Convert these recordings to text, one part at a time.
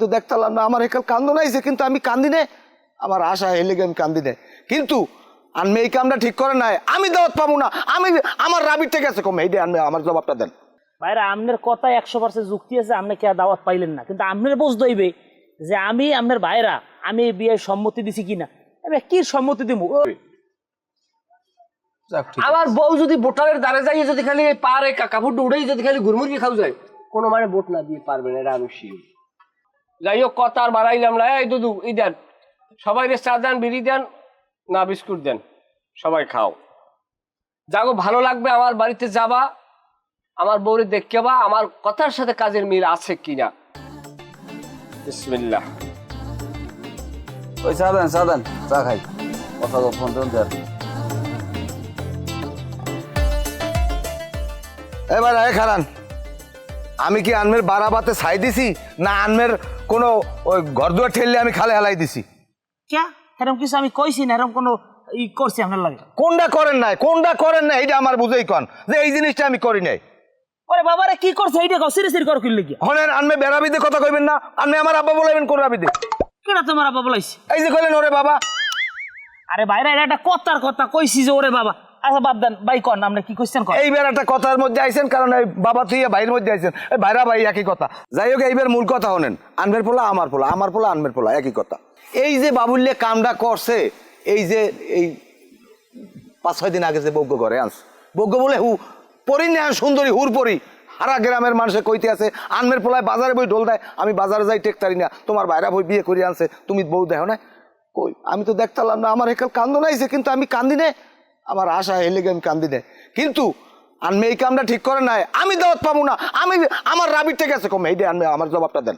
তো দেখতাম না আমার একাল কান্দন আইছে, কিন্তু আমি কান্দি নে, আমার আশা হেলে আমি কান্দি নে। কিন্তু আনমে এই কামটা ঠিক করে নাই, আমি দাওয়াত পাবো না, আমি আমার রাবির থেকে আছে কমে, এইটা আনমে আমার জবাবটা দেন। ভাইরা আপনার কথায় 100% যুক্তি আছে, আপনি কে দাওয়াত পাইলেন না, কিন্তু আপনার বুঝতে হইবে যে আমি আপনার ভাইরা আমি এই বিয়ের সম্মতি দিছি কিনা। এবার কি সম্মতি দিব? আমার বউ যদি ভোটারের দ্বারে যাই যদি খালি পারে কাপড় উড়েই যদি খালি ঘুরমুরগি খাও যায়, কোনো মানে ভোট না দিয়ে পারবে না, এটা আমি শিওর। যাই হোক, কথা আর বাড়াইলাম না। এই দুদু ই দেন, সবাই চা দেন, বিড়ি দেন, না বিস্কুট দেন, সবাই খাও। যাগো ভালো লাগবে, আমার বাড়িতে যাবা, আমার বউরে দেখতে বা আমার কথার সাথে কাজের মিল আছে কিনা। বিসমিল্লাহ। ওই চা দেন চা খাই, কথা ফোন টোন দেন। এবার খারান, আমি কি আনমের বারাবাতে ছাই দিছি, না আনমের কোনো ওই ঘর দুয়ার ঠেললে আমি খালে হেলাই দিছি? কে এরকম কিছু আমি কইছি না, এরকম কোনো ই করছি আপনার লাগে? কোনটা করেন নাই এইটা আমার বুঝেই কন যে এই জিনিসটা আমি করি নাই। ওরে বাবারে কি করছে এইটা কও, সিরি সিরি করে কিনলে কি হনেন আনমে বেড়াবিদে কথা কইবেন না, আনমে আমার আব্বা বলাইবেন কোন রাবিদে? কেডা তোমার আব্বা বলাইছে? এই যে কইলেন ওরে বাবা। আরে ভাইরা এটা একটা কথার কথা কইছি যে ওরে বাবা। আচ্ছা বাদ দেন, ভাই কন আপনি কি কইছেন কন। এইবার একটা কথার মধ্যে আইছেন, কারণ এই বাবা তুই ভাইয়ের মধ্যে আইছেন, এই ভাইরা ভাই একই কথা। যাই হোক, এইবার মূল কথা হনেন, আনমের পোলা আমার পোলা, আমার পোলা আনমের পোলা একই কথা। এই যে বাবুল্যে কামটা করছে, এই যে এই 5-6 দিন আগে যে বজ্ঞ করে আনস, বজ্ঞ বলে পরি না সুন্দরী হুর পরি, হারা গ্রামের মানুষে কইতে আছে আনমের পোলায় বাজারে বই ঢোল দেয়, আমি বাজারে যাই টেকতারি না, তোমার ভাইরা বই বিয়ে করে আনছে, তুমি বউ দেখো না। কই আমি তো দেখতাম না, আমার একাল কান্দন আইছে, কিন্তু আমি কান্দি নে, আমার আশা হেলে আমি কান্দি নে। কিন্তু আনমে এই কামটা ঠিক করে নাই, আমি দাওয়াত পাবো না, আমি আমার রাবির থেকে আছে কমে, এইটা আনমে আমার জবাবটা দেন।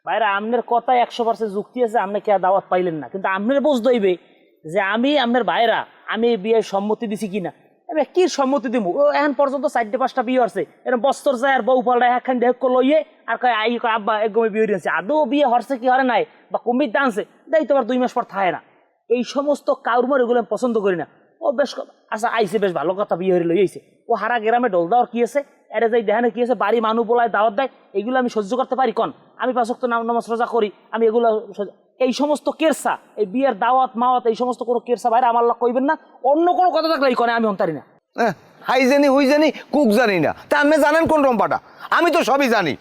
ভাইরা আপনার কথায় 100% যুক্তি আছে, আপনি কে দাওয়াত পাইলেন না, কিন্তু আপনার বুঝতে হইবে যে আমি আপনার ভাইরা আমি এই বিয়ের সম্মতি দিছি কিনা। এবার কি সম্মতি দিব? ও এখন পর্যন্ত 4-5টা বিয়ে হচ্ছে, এরকম বস্তর যায় আর বউ পাল্টা একখান দেখ লইয়ে আর কয় আই কয় আব্বা একদমই বিয়ে হয়েছে, আদৌ বিয়ে হচ্ছে কি হরে নাই, বা কমিট দানছে দেই তোমার 2 মাস পর থাকে না। এই সমস্ত কাউরমর এগুলো আমি পছন্দ করি না। ও বেশ আচ্ছা আইসে, বেশ ভালো কথা, বিয়ে হয়ে লইছে, ও হারা গ্রামে ডোল দেওয়ার কি আছে, এরা যাই দেখে কি আছে, বাড়ি মানুষ বলায় দাওয়াত দেয়, এগুলো আমি সহ্য করতে পারি কন? আমি 5 ওয়াক্ত নামাজ রোজা করি, আমি এগুলো এই সমস্ত কেরসা, এই বিয়ের দাওয়াত মাওয়াত এই সমস্ত কোনো কেরসা বাইরে আমার লাগ কইবেন না। অন্য কোনো কথা থাকলে এই কনে আমি অন্তারি না। হাই জানি হুই জানি কুক জানি না, তা আপনি জানেন কোন রম্পাটা? আমি তো সবই জানি।